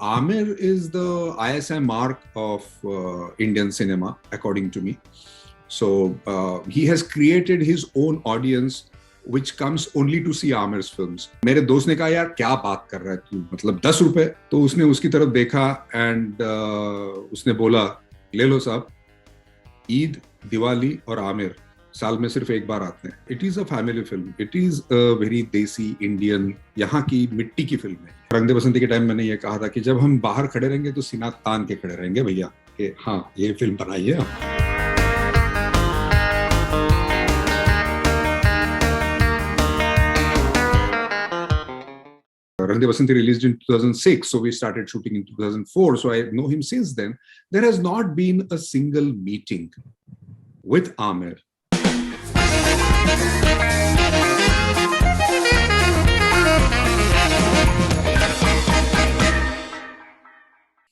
Aamir is the ISI mark of Indian cinema, according to me. So he has created his own audience, which comes only to see Aamir's films. मेरे दोस्त ने कहा यार क्या बात कर रहा है तू, मतलब 10 रुपए. तो उसने उसकी तरफ देखा and उसने बोला ले लो साहब, ईद, दिवाली और आमिर साल में सिर्फ एक बार आते हैं. It is a family film, it is a very देसी इंडियन, यहाँ की मिट्टी की फिल्म है. रंग दे बसंती के टाइम मैंने ये कहा था कि जब हम बाहर खड़े रहेंगे तो सीना तान के खड़े रहेंगे भैया कि हाँ ये फिल्म बनाई है. Rang De Basanti released in 2006, so we started shooting in 2004. So I know him since then. There has not been a single meeting with Aamir.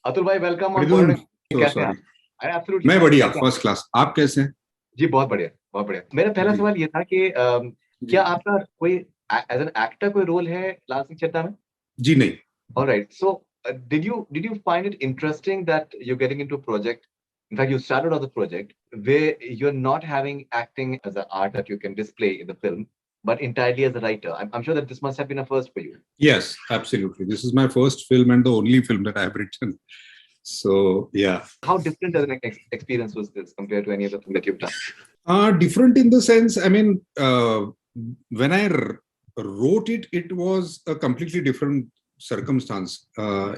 Atul भाई welcome on Faridoon, board. so कैसे हैं sorry. आप? Absolutely मैं बढ़िया, first class. आप कैसे हैं? जी बहुत बढ़िया बहुत बढ़िया. मेरा पहला जी. सवाल ये था कि क्या आपका कोई एज एन एक्टर कोई रोल है लाल सिंह चड्ढा में? जी नहीं. Alright, so did you find it interesting that you're getting into a project, in fact you started on the project where you're not having acting as an art that you can display in the film but entirely as a writer? I'm sure that this must have been a first for you. Yes, absolutely. This is my first film and the only film that I have written. So, yeah. How different as an experience was this compared to any other thing that you've done? Different in the sense, I mean, when I wrote it, it was a completely different circumstance.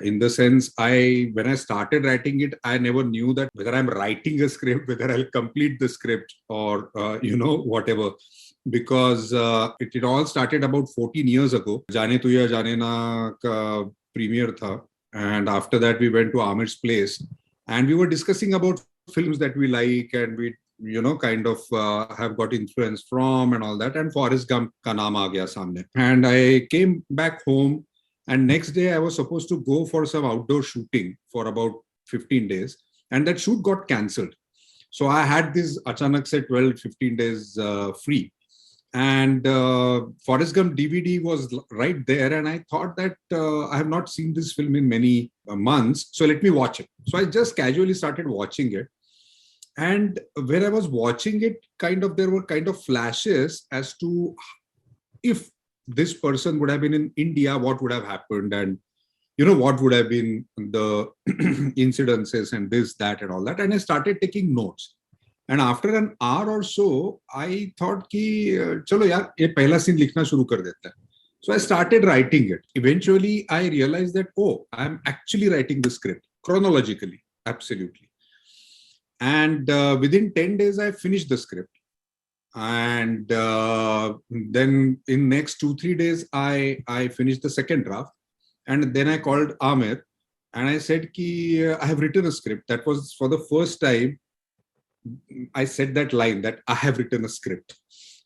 In the sense, when I started writing it, I never knew that whether I'm writing a script, whether I'll complete the script or, whatever. Because it all started about 14 years ago. Jaane Tu Ya Jaane Na ka premiere tha. And after that, we went to Aamir's place and we were discussing about films that we like and we, kind of have got influence from and all that. And Forrest Gump ka naam aa gaya samne. And I came back home and next day I was supposed to go for some outdoor shooting for about 15 days. And that shoot got cancelled. So I had this achanak se 12, 15 days free. And Forrest Gump DVD was right there, and I thought that I have not seen this film in many months, so let me watch it. So I just casually started watching it, and where I was watching it, there were kind of flashes as to if this person would have been in India, what would have happened, and what would have been the incidences and this, that, and all that. And I started taking notes. And after an hour or so, I thought कि चलो यार ये पहला scene लिखना शुरू कर देता है. So I started writing it. Eventually, I realized that I'm actually writing the script chronologically, absolutely. And within 10 days, I finished the script. And then in next 2-3 days, I finished the second draft. And then I called Aamir and I said कि I have written a script. That was for the first time I said that line that I have written a script.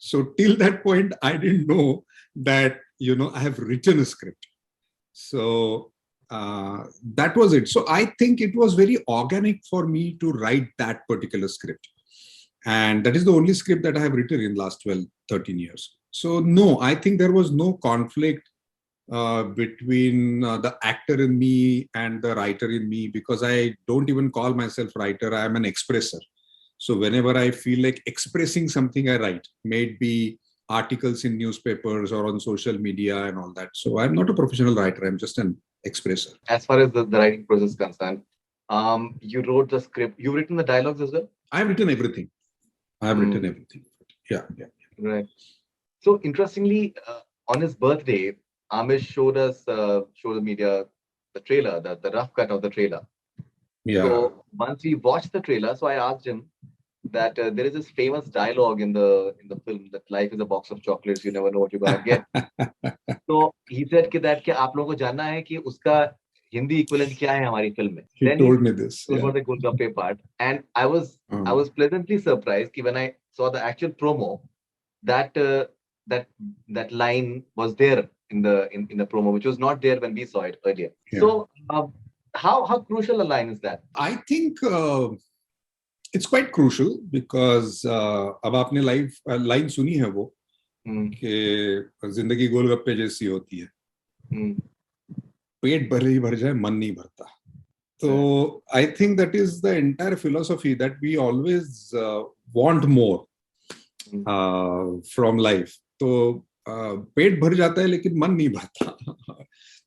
So till that point, I didn't know that, I have written a script. So that was it. So I think it was very organic for me to write that particular script. And that is the only script that I have written in the last 12, 13 years. So no, I think there was no conflict between the actor in me and the writer in me, because I don't even call myself writer. I am an expresser. So whenever I feel like expressing something, I write. May it be articles in newspapers or on social media and all that. So I'm not a professional writer. I'm just an expresser. As far as the writing process is concerned, you wrote the script. You've written the dialogues as well? I've written everything. I've written everything. Yeah. Right. So interestingly, on his birthday, Aamir showed the media the trailer, the rough cut of the trailer. Yeah. So once we watched the trailer, so I asked him that there is this famous dialogue in the film that life is a box of chocolates, you never know what you're gonna get. So he said that आप लोगों को जानना है कि उसका Hindi equivalent क्या है हमारी film में. He told me this. Yeah. The Golgappe part, and I was pleasantly surprised when I saw the actual promo that that line was there in the promo, which was not there when we saw it earlier. Yeah. So how crucial a line is that? I think it's quite crucial because अब आपने line सुनी है वो कि जिंदगी गोलगप्पे जैसी होती है. पेट भले ही भर जाए मन नहीं भरता. So I think that is the entire philosophy, that we always want more from life. So पेट भर जाता है लेकिन मन नहीं भरता.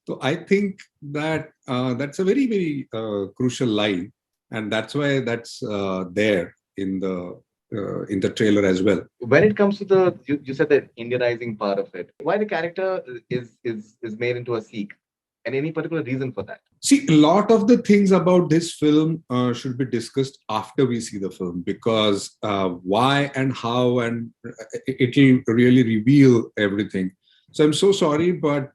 So I think that that's a very, very crucial line, and that's why that's there in the trailer as well. When it comes to the, you said the Indianizing part of it, why the character is made into a Sikh, and any particular reason for that? See, a lot of the things about this film should be discussed after we see the film, because why and how, and it will really reveal everything. So I'm so sorry, but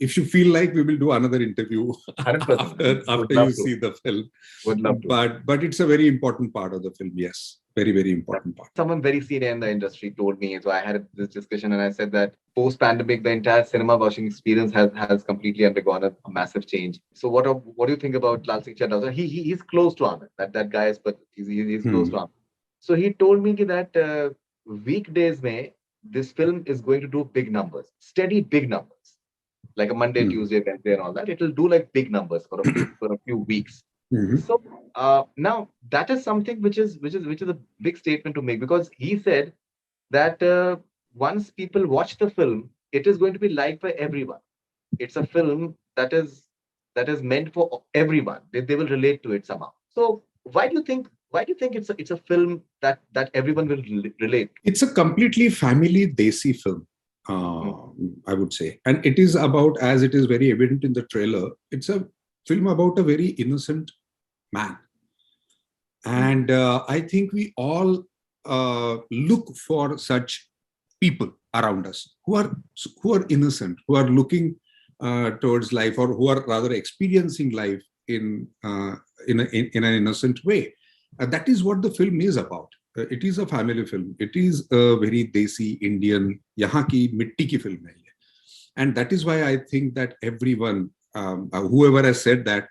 if you feel like, we will do another interview after you see the film. Would love to. But it's a very important part of the film. Yes, very, very important part. Someone very senior in the industry told me, so I had this discussion, and I said that post-pandemic, the entire cinema watching experience has completely undergone a massive change. So what do you think about Lal Singh Chaddha? So he's close to Aamir. That guy is, but he's close to Aamir. So he told me that weekdays may this film is going to do big numbers, steady big numbers, like a Monday, Tuesday, Wednesday, and all that. It will do like big numbers for a few weeks. So now that is something which is a big statement to make, because he said that once people watch the film, it is going to be liked by everyone. It's a film that is meant for everyone. They will relate to it somehow. So why do you think it's a film that everyone will relate? It's a completely family desi film, I would say, and it is about, as it is very evident in the trailer, it's a film about a very innocent man, and I think we all look for such people around us who are innocent, who are looking towards life, or who are rather experiencing life in an innocent way. That is what the film is about. It is a family film. It is a very desi Indian, yahan ki mitti ki film hai ye. And that is why I think that everyone, whoever has said that,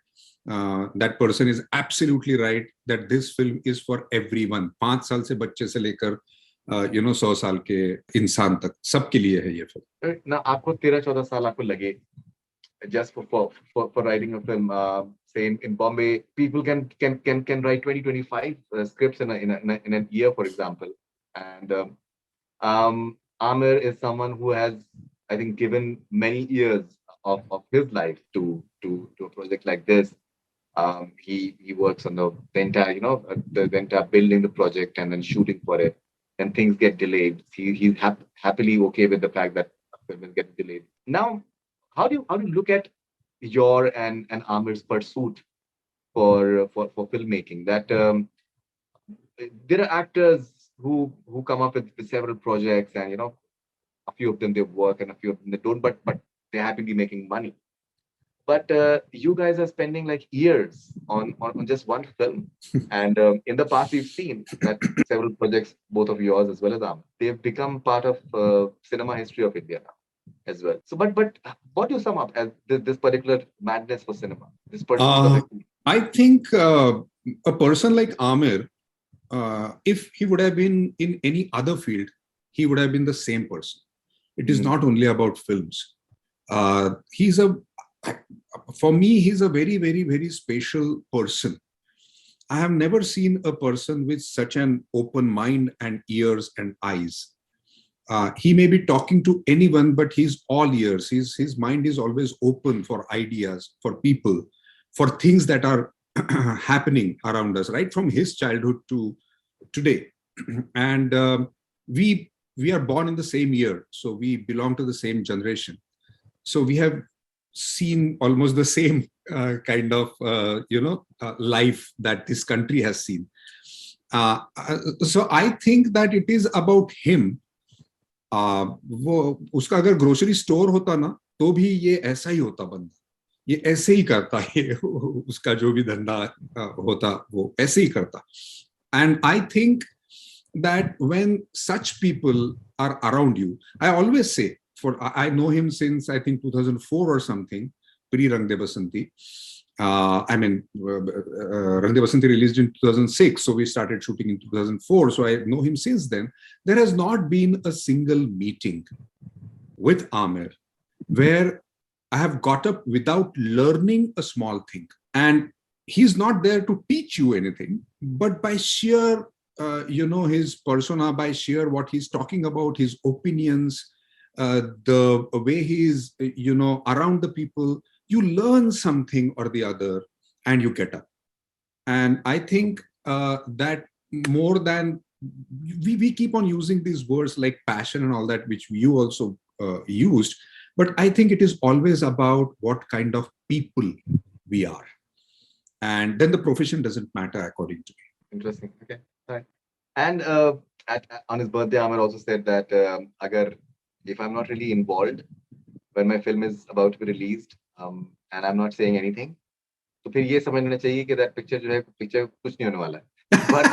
that person is absolutely right, that this film is for everyone. 5 साल से बच्चे से लेकर 100 साल के इंसान तक, सबके लिए है ये फिल्म. ना आपको 13-14 साल आपको लगे just for writing a film, say in Bombay, people can write 20-25 scripts in an year, for example. And Aamir is someone who has, I think, given many years of his life to a project like this. He works on the entire, the entire building the project and then shooting for it. And things get delayed. He's happily okay with the fact that film will get delayed. Now, how do you look at your and Aamir's pursuit for filmmaking? That there are actors who come up with several projects, and a few of them they work and a few of them they don't, but they're happily making money. But you guys are spending like years on just one film, and in the past we've seen that several projects, both of yours as well as Aamir, they've become part of cinema history of India now as well. So, but what do you sum up as this particular madness for cinema? This pursuit I think a person like Aamir, if he would have been in any other field, he would have been the same person. It is not only about films. For me, he's a very, very, very special person. I have never seen a person with such an open mind and ears and eyes. He may be talking to anyone, but he's all ears. His mind is always open for ideas, for people, for things that are happening around us, right from his childhood to today. And we are born in the same year, so we belong to the same generation. So we have seen almost the same kind of life that this country has seen. So I think that it is about him. वो उसका अगर grocery store होता ना, तो भी ये ऐसा ही होता बंदा, ये ऐसे ही करता है, उसका जो भी धंधा होता वो ऐसे ही करता. And I think that when such people are around you, I always say, I know him since I think 2004 or something, pre Rang De Basanti. Rang De Basanti released in 2006, so we started shooting in 2004. So I know him since then. There has not been a single meeting with Aamir where I have got up without learning a small thing. And he's not there to teach you anything, but by sheer, his persona, by sheer what he's talking about, his opinions, the way he's, around the people, you learn something or the other and you get up. And I think that more than, we keep on using these words like passion and all that, which you also used, but I think it is always about what kind of people we are. And then the profession doesn't matter, according to me. Interesting. Okay. All right. And on his birthday, Aamir also said that if I'm not really involved when my film is about to be released, and I'm not saying anything, तो फिर ये समझ लेना चाहिए कि that picture जो है picture कुछ नहीं होने वाला है. But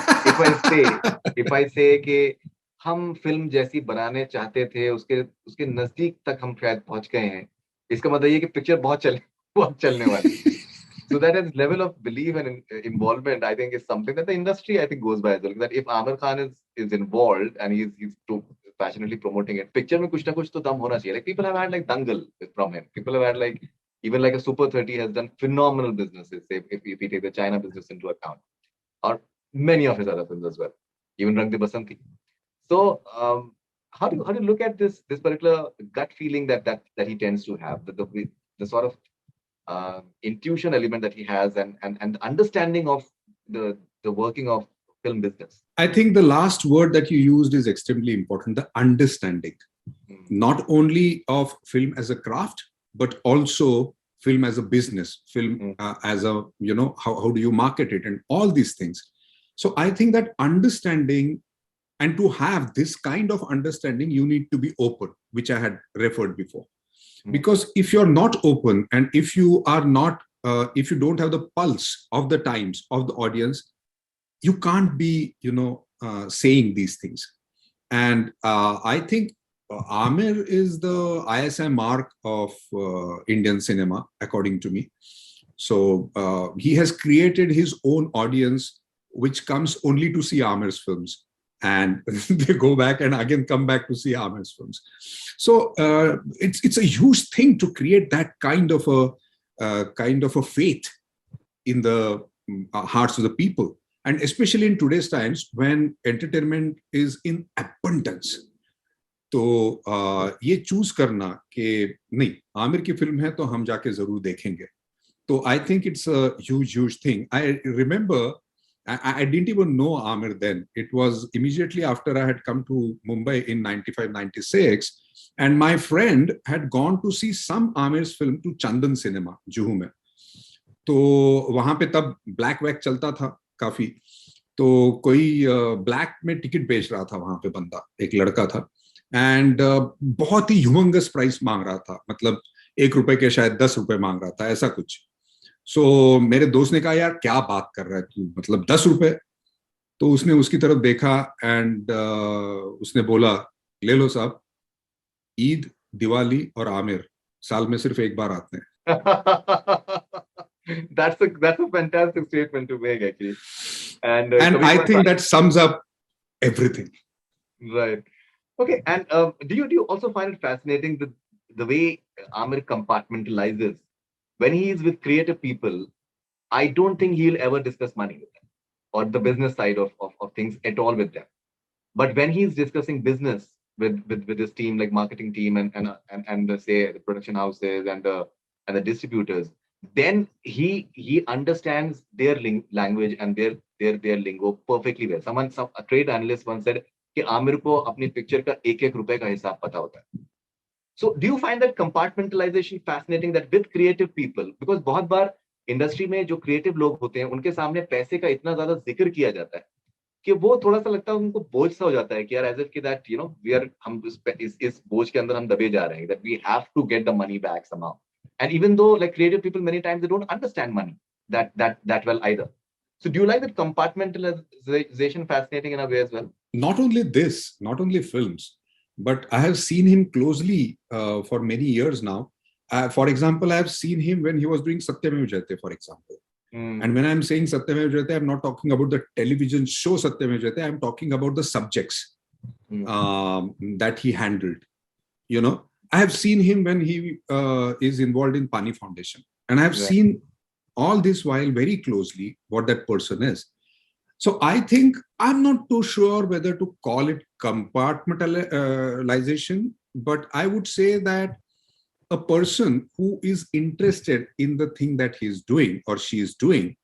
if I say कि हम फिल्म जैसी बनाने चाहते थे, उसके नजदीक तक हम शायद पहुंच गए हैं, इसका मतलब ये कि पिक्चर बहुत चलने वाली है. So that is level of belief and involvement, I think, is something that the industry, I think, goes by as well. That if Aamir Khan is involved and he's too passionately promoting it, picture में कुछ ना कुछ तो दम होना चाहिए. Like people have had like Dangal from him. People have had like even like a Super 30 has done phenomenal businesses. If we take the China business into account, or many of his other films as well, even Rang De Basanti. So how do you look at this particular gut feeling that he tends to have, the sort of intuition element that he has, and understanding of the working of film business? I think the last word that you used is extremely important, the understanding, not only of film as a craft, but also film as a business, film as a, how do you market it and all these things. So I think that understanding, and to have this kind of understanding, you need to be open, which I had referred before. Because if you're not open, and if you are not, if you don't have the pulse of the times of the audience, you can't be, saying these things. And I think Aamir is the ISI mark of Indian cinema, according to me. So he has created his own audience, which comes only to see Aamir's films. And they go back and again come back to see Aamir's films. So it's a huge thing to create that kind of a faith in the hearts of the people, and especially in today's times when entertainment is in abundance. तो ये choose करना कि नहीं, आमिर की film है तो हम जाके जरूर देखेंगे. तो I think it's a huge thing. I remember I didn't even know Aamir then. It was immediately after I had come to Mumbai in 95, 96. And my friend had gone to see some Aamir's film to Chandan Cinema, Juhu में. तो वहाँ पे तब black वैक चलता था काफी. तो कोई ब्लैक में टिकट बेच रहा था वहाँ पे बंदा, एक लड़का था. एंड बहुत ही ह्यूमंगस प्राइस मांग रहा था, मतलब ₹1 के शायद ₹10 मांग रहा था, ऐसा कुछ. सो मेरे दोस्त ने कहा, यार क्या बात कर रहा है तू, मतलब ₹10. तो उसने उसकी तरफ देखा एंड उसने बोला, ले लो साहब, ईद, दिवाली और आमिर साल में सिर्फ एक बार आते हैं. That's a fantastic statement to make, actually. And I think that sums up everything. Right. Okay. And do you also find it fascinating the way Aamir compartmentalizes when he is with creative people? I don't think he'll ever discuss money with them or the business side of things at all with them. But when he's discussing business with his team, like marketing team and say the production houses and the distributors, then he understands their language and their lingo perfectly well. A trade analyst once said कि आमिर को अपनी picture का एक रुपए का हिसाब पता होता है. So do you find that compartmentalization fascinating, that with creative people, because बहुत बार इंडस्ट्री में जो क्रिएटिव लोग होते हैं उनके सामने पैसे का इतना ज्यादा जिक्र किया जाता है कि वो थोड़ा सा लगता है उनको बोझ सा हो जाता है कि यार एज इफ कि दैट वी आर, हम इस बोझ के अंदर हम दबे जा रहे हैं, that we have to get the money back somehow. And even though like creative people many times they don't understand money that well either. So do you like that compartmentalization fascinating in a way as well? Not only this, not only films, but I have seen him closely for many years now. For example, I have seen him when he was doing Satyamev Jayate, for example. And when I'm saying Satyamev Jayate, I'm not talking about the television show Satyamev Jayate. I'm talking about the subjects that he handled, I have seen him when he is involved in Pani Foundation. And I have Right. seen all this while very closely what that person is. So I think I'm not too sure whether to call it compartmentalization, but I would say that a person who is interested in the thing that he's doing or she is doing,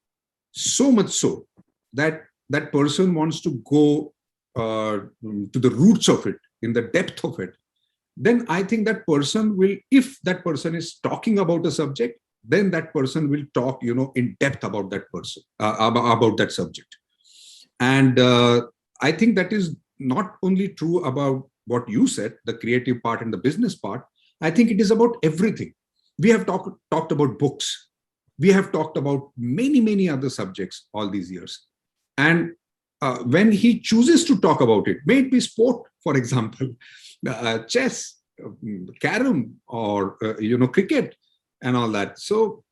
so much so that that person wants to go to the roots of it, in the depth of it, then I think that person will, if that person is talking about a subject, then that person will talk, in depth about that person, about that subject. And I think that is not only true about what you said, the creative part and the business part. I think it is about everything. We have talked about books. We have talked about many, many other subjects all these years. And when he chooses to talk about it, may it be sport, for example, chess, carom, or cricket, and all that. So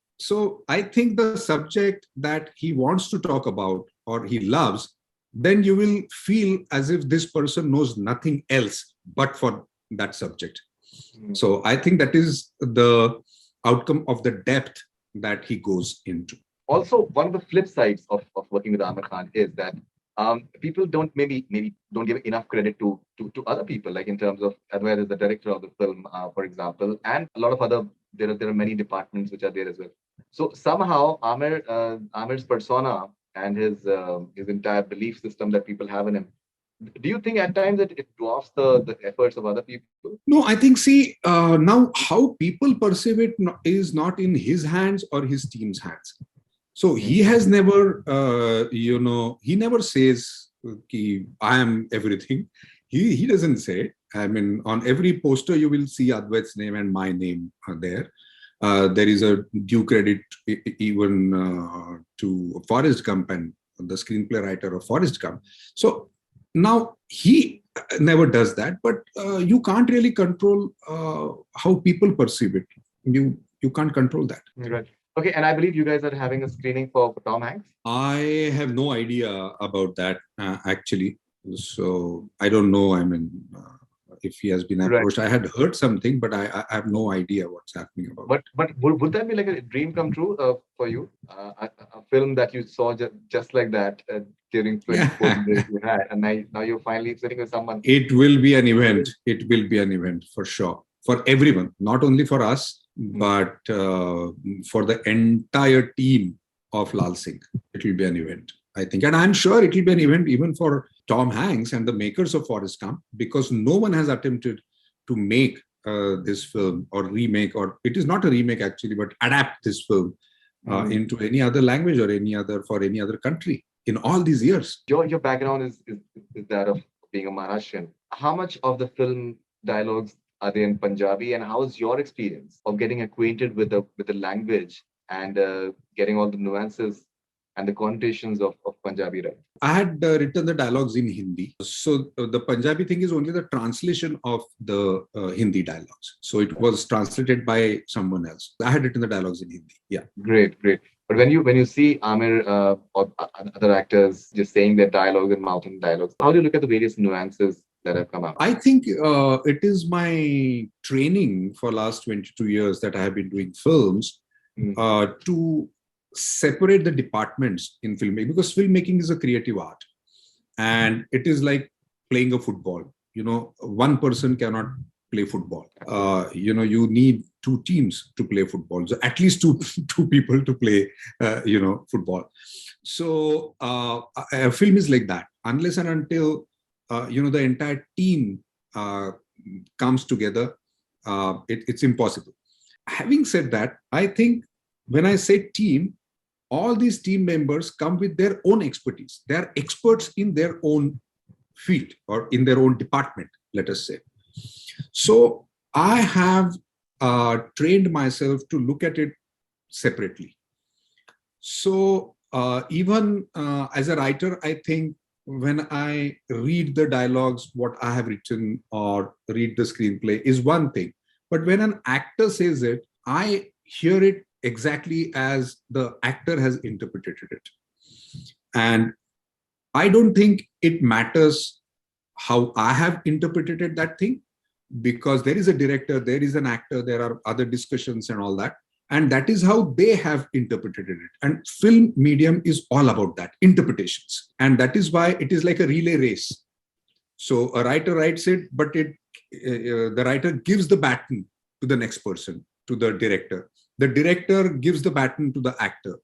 I think the subject that he wants to talk about or he loves, then you will feel as if this person knows nothing else but for that subject. So I think that is the outcome of the depth that he goes into. Also, one of the flip sides of working with Amir Khan is that people don't maybe don't give enough credit to other people, like in terms of whether the director of the film, for example, and a lot of other, there are many departments which are there as well. So somehow Amir's persona and his entire belief system that people have in him, do you think at times it dwarfs the efforts of other people? No, I think, see, now how people perceive it is not in his hands or his team's hands. So he has never, he never says, I am everything. He doesn't say. I mean, on every poster, you will see Advait's name and my name there. There is a due credit even to Forrest Gump and the screenplay writer of Forrest Gump. So now he never does that, but you can't really control how people perceive it. You can't control that. Right. Okay, and I believe you guys are having a screening for Tom Hanks. I have no idea about that actually. So I don't know. I mean, if he has been approached, right. I had heard something, but I have no idea what's happening about. But would that be like a dream come true for you? A film that you saw just like that during 24 days you had, and now you're finally sitting with someone. It will be an event. It will be an event for sure, for everyone, not only for us, but for the entire team of Lal Singh. It will be an event, I think. And I'm sure it will be an event even for Tom Hanks and the makers of Forrest Gump, because no one has attempted to make this film or remake, or it is not a remake actually, but adapt this film into any other language or for any other country in all these years. Your background is that of being a Maharashtrian. How much of the film dialogues are they in Punjabi, and how is your experience of getting acquainted with the language and getting all the nuances and the connotations of Punjabi, right? I had written the dialogues in Hindi. So the Punjabi thing is only the translation of the Hindi dialogues. So it was translated by someone else. I had written the dialogues in Hindi. Yeah. Great. But when you see Aamir or other actors just saying their dialogues and mouthing dialogues, how do you look at the various nuances that have come out? I think it is my training for last 22 years that I have been doing films to separate the departments in filmmaking, because filmmaking is a creative art and it is like playing a football. One person cannot play football. You need two teams to play football. So at least two people to play, football. So a film is like that. Unless and until the entire team comes together, it's impossible. Having said that, I think when I say team, all these team members come with their own expertise. They are experts in their own field or in their own department, let us say. So I have trained myself to look at it separately. So even as a writer, I think when I read the dialogues, what I have written or read the screenplay is one thing. But when an actor says it, I hear it exactly as the actor has interpreted it. And I don't think it matters how I have interpreted that thing, because there is a director, there is an actor, there are other discussions and all that. And that is how they have interpreted it. And film medium is all about that, interpretations. And that is why it is like a relay race. So a writer writes it, but the writer gives the baton to the next person, to the director. The director gives the baton to the actor,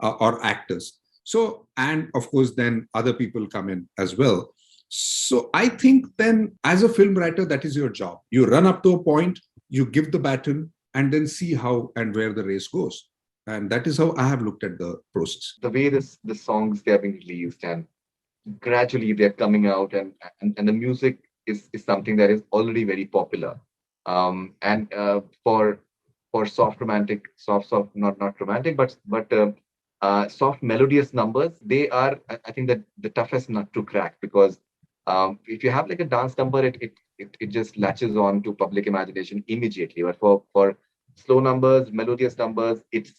or actors. So, and of course, then other people come in as well. So I think then as a film writer, that is your job. You run up to a point, you give the baton, and then see how and where the race goes. And that is how I have looked at the process. The way the songs they are being released, and gradually they're coming out, and the music is something that is already very popular. And for soft romantic, soft not romantic, but soft melodious numbers, they are, I think, that the toughest nut to crack, because if you have like a dance number, it just latches on to public imagination immediately. But for slow numbers, melodious numbers, it's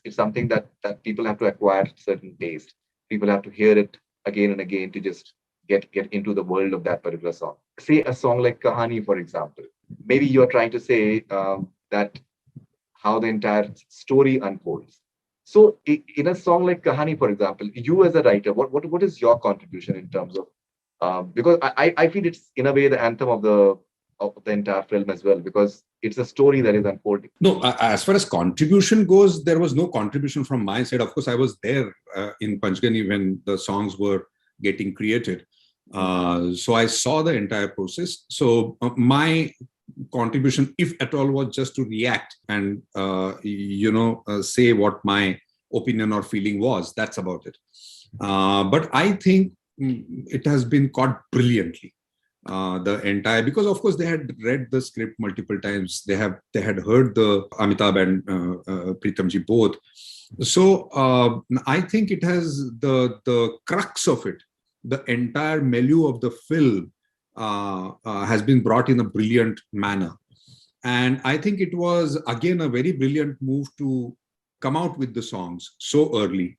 something that people have to acquire certain taste. People have to hear it again and again to just get into the world of that particular song. Say a song like Kahani, for example. Maybe you're trying to say that how the entire story unfolds. So in a song like Kahani, for example, you as a writer, what is your contribution in terms of because I feel it's in a way the anthem of the entire film as well, because it's a story that is unfolding. No, as far as contribution goes, there was no contribution from my side. Of course, I was there in Panchgani when the songs were getting created. So I saw the entire process. So my contribution, if at all, was just to react and say what my opinion or feeling was. That's about it. But I think it has been caught brilliantly. The entire, because of course they had read the script multiple times. They had heard the Amitabh and Pritamji both. So I think it has the crux of it. The entire milieu of the film has been brought in a brilliant manner. And I think it was, again, a very brilliant move to come out with the songs so early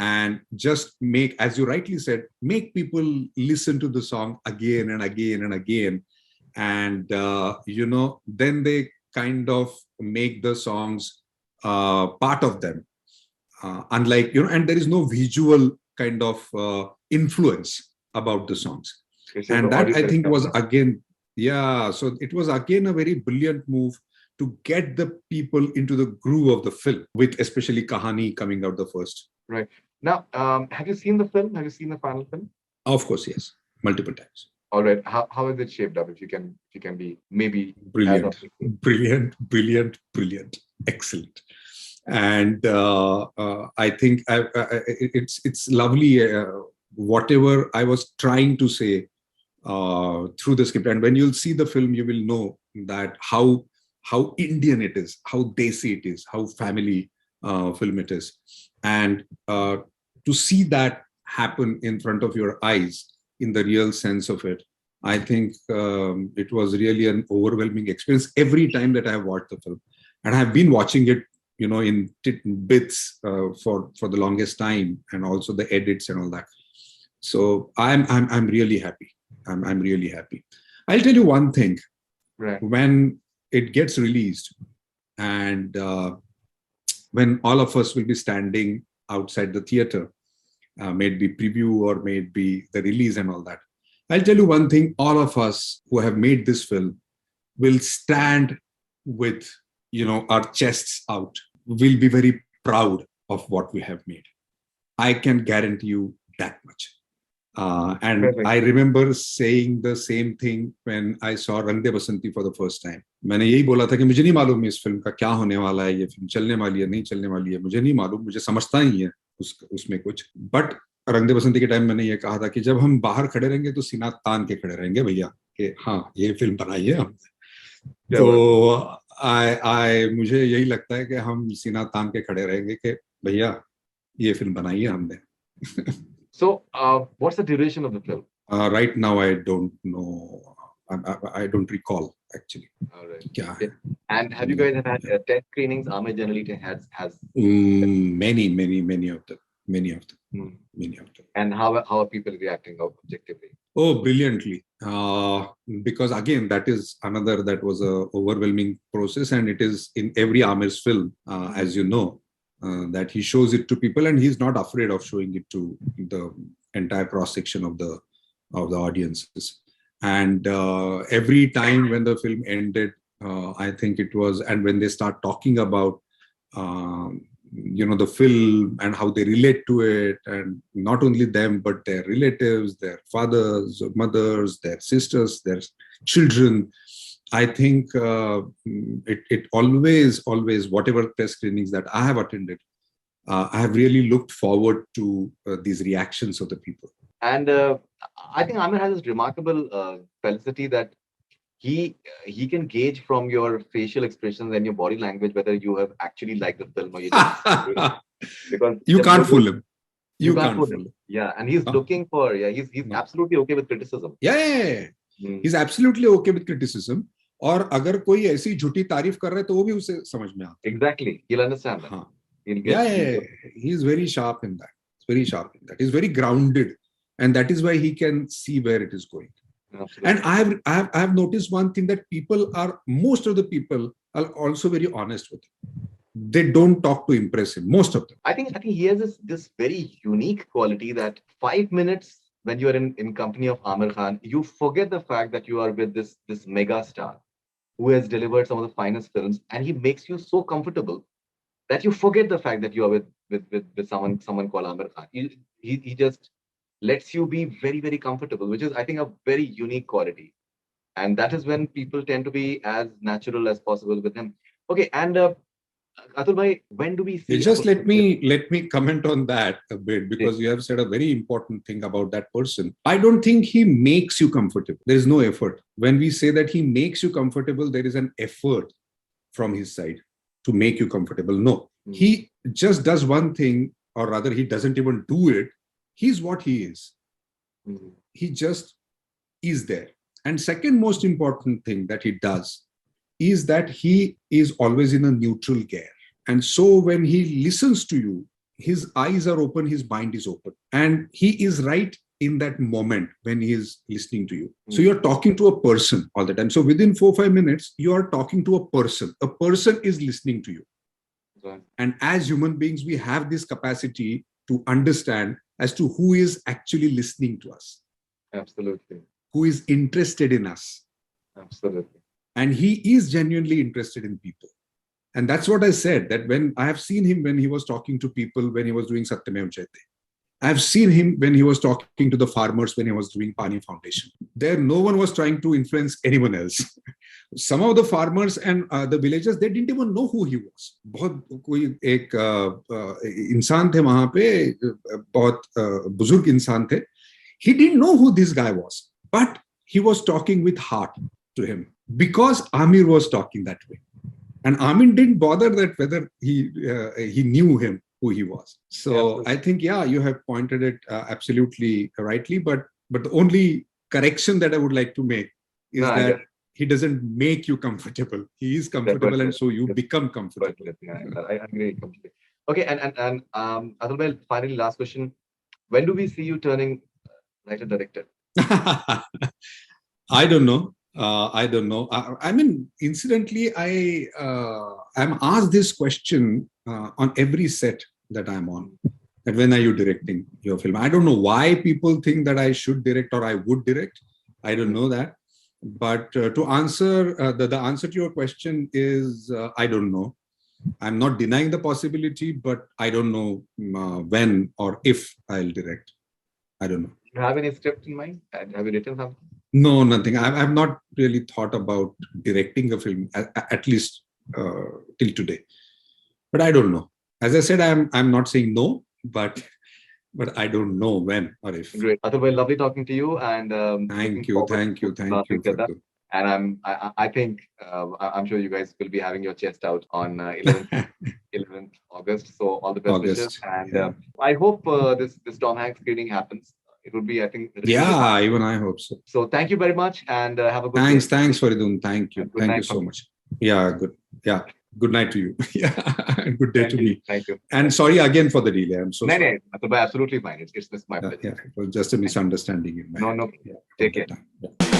and just make, as you rightly said, make people listen to the song again and again and again. And, then they kind of make the songs part of them. Unlike, and there is no visual kind of influence about the songs. And that, I think, was again, so it was again a very brilliant move to get the people into the groove of the film, with especially Kahani coming out the first. Right. Now, have you seen the film? Have you seen the final film? Of course, yes. Multiple times. All right. How is it shaped up? If you can be maybe brilliant. Excellent. And I think it's lovely. Whatever I was trying to say through the script, and when you'll see the film, you will know that how Indian it is, how desi it is, how family film it is, and to see that happen in front of your eyes in the real sense of it, I think it was really an overwhelming experience every time that I have watched the film, and I have been watching it, in bits for the longest time, and also the edits and all that. So I'm really happy. I'm really happy. I'll tell you one thing. Right. When it gets released, and when all of us will be standing outside the theater, may it be preview or may it be the release and all that, I'll tell you one thing. All of us who have made this film will stand with, our chests out. We'll be very proud of what we have made. I can guarantee you that much. And perfect. I remember saying the same thing when I saw Rang De Basanti for the first time. मैंने यही बोला था कि मुझे नहीं मालूम इस film का क्या होने वाला है, ये फिल्म चलने वाली है नहीं चलने वाली है, मुझे नहीं मालूम, मुझे समझता ही है उसमें कुछ. बट रंग दे बसंती के टाइम मैंने ये कहा था कि जब हम बाहर खड़े रहेंगे तो सीना तान के खड़े रहेंगे भैया, कि हाँ ये फिल्म बनाई है हमने. तो मुझे यही लगता है कि हम सीना तान के खड़े रहेंगे कि भैया ये फिल्म बनाई है हमने. So, what's the duration of the film? Right now, I don't know. I don't recall, actually. All right. Yeah. And have you guys had 10 screenings? Aamir generally has many of them. Many of them. And how are people reacting objectively? Oh, brilliantly. because again, that is another, that was a overwhelming process, and it is in every Aamir's film, as you know, that he shows it to people, and he's not afraid of showing it to the entire cross section of the audiences. And every time when the film ended, I think it was, and when they start talking about the film and how they relate to it, and not only them but their relatives, their fathers, mothers, their sisters, their children, I think it always, whatever press screenings that I have attended, I have really looked forward to these reactions of the people. And I think Amir has this remarkable felicity that he can gauge from your facial expressions and your body language whether you have actually liked the film or you just because you can't fool him. You can't fool him. Yeah, and he's looking for he's absolutely okay with criticism. Yeah. He's absolutely okay with criticism. और अगर कोई ऐसी झूठी तारीफ कर रहा है तो वो भी उसे समझ में आता है. Exactly, he'll understand that. Yeah. He's very sharp in that. Very sharp in that. He's very grounded, and that is why he can see where it is going. Absolutely. And I have noticed one thing, that most of the people are also very honest with him. They don't talk to impress him, most of them. I think he has this very unique quality that 5 minutes when you are in company of Aamir Khan, you forget the fact that you are with this mega star who has delivered some of the finest films, and he makes you so comfortable that you forget the fact that you are with someone called Aamir Khan. He just lets you be very, very comfortable, which is, I think, a very unique quality. And that is when people tend to be as natural as possible with him. Okay, and Atul bhai, when do we see? Just let me comment on that a bit, because you have said a very important thing about that person. I don't think he makes you comfortable. There is no effort. When we say that he makes you comfortable, there is an effort from his side to make you comfortable. No, he just does one thing, or rather he doesn't even do it. He's what he is. He just is there. And second most important thing that he does is that he is always in a neutral gear. And so when he listens to you, his eyes are open, his mind is open. And he is right in that moment when he is listening to you. So you're talking to a person all the time. So within 4-5 minutes, you are talking to a person. A person is listening to you. Right. And as human beings, we have this capacity to understand as to who is actually listening to us. Absolutely. Who is interested in us. Absolutely. And he is genuinely interested in people. And that's what I said, that when I have seen him when he was talking to people, when he was doing Satyamev Jayate. I've seen him when he was talking to the farmers, when he was doing Pani Foundation. There, no one was trying to influence anyone else. Some of the farmers and the villagers, they didn't even know who he was. बहुत कोई एक इंसान थे वहाँ पे, बहुत बुजुर्ग इंसान थे. He didn't know who this guy was, but he was talking with heart to him because Aamir was talking that way. And Aamir didn't bother that whether he knew him, who he was. So I think, yeah, you have pointed it absolutely rightly. But the only correction that I would like to make is that he doesn't make you comfortable. He is comfortable, and so you become comfortable. I agree completely. Okay, and Atul bhai, finally, last question. When do we see you turning writer director? I don't know. I don't know. I mean, incidentally, I'm asked this question on every set that I'm on. That when are you directing your film? I don't know why people think that I should direct or I would direct. I don't know that. But to answer, the answer to your question is, I don't know. I'm not denying the possibility, but I don't know when or if I'll direct. I don't know. Do you have any script in mind? Have you written something? No, nothing. I've not really thought about directing a film, at least till today. But I don't know. As I said, I'm not saying no, but I don't know when or if. Great. Atul bhai, lovely talking to you. And thank you. And I think I'm sure you guys will be having your chest out on 11th August. So all the best wishes. And I hope this Tom Hanks screening happens. It would be, I think. Really fun. Even I hope so. So thank you very much, and have a good day. Thanks, Faridoon. Thank you. Thank you so much. Yeah, good. Yeah, good night to you. Yeah, good day to me. Thank you. And sorry again for the delay. I'm so sorry. No, absolutely fine. It's my pleasure. Yeah, it was just a misunderstanding. No. Yeah. Take care. Yeah.